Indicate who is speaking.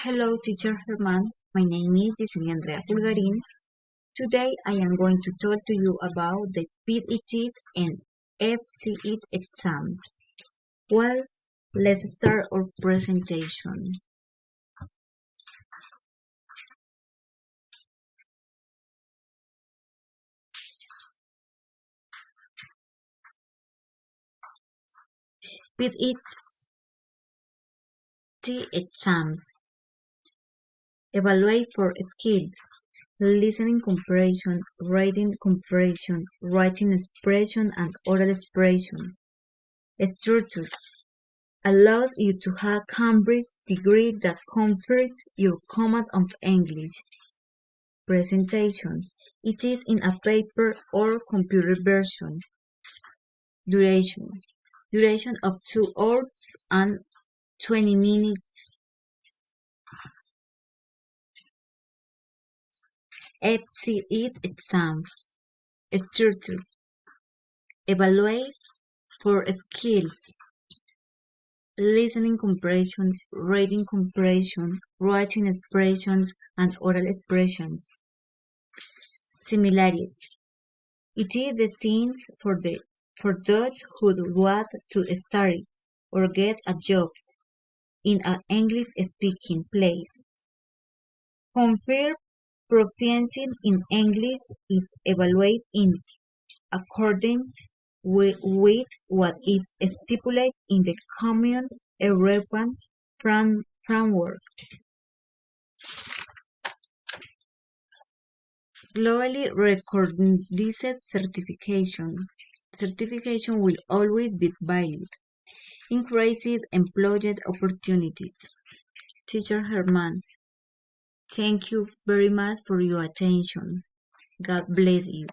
Speaker 1: Hello, Teacher Herman. My name is Yesenia Andrea Pulgarin. Today I am going to talk to you about the PET and FCE exams. Well, let's start our presentation. PET exams evaluate for skills, listening comprehension, reading comprehension, writing expression, and oral expression. Structure allows you to have Cambridge degree that confers your command of English. Presentation. It is in a paper or computer version. Duration. Duration of 2 hours and 20 minutes. FCE exam. Structure. Evaluate for skills. Listening comprehension, reading comprehension, writing expressions, and oral expressions. Similarity. It is the scenes for those who want to study or get a job in an English-speaking place. Confirmed proficiency in English is evaluated in accordance with what is stipulated in the Common European Framework. Globally recognized certification. Certification will always be valid. Increased employment opportunities. Teacher Herman, thank you very much for your attention. God bless you.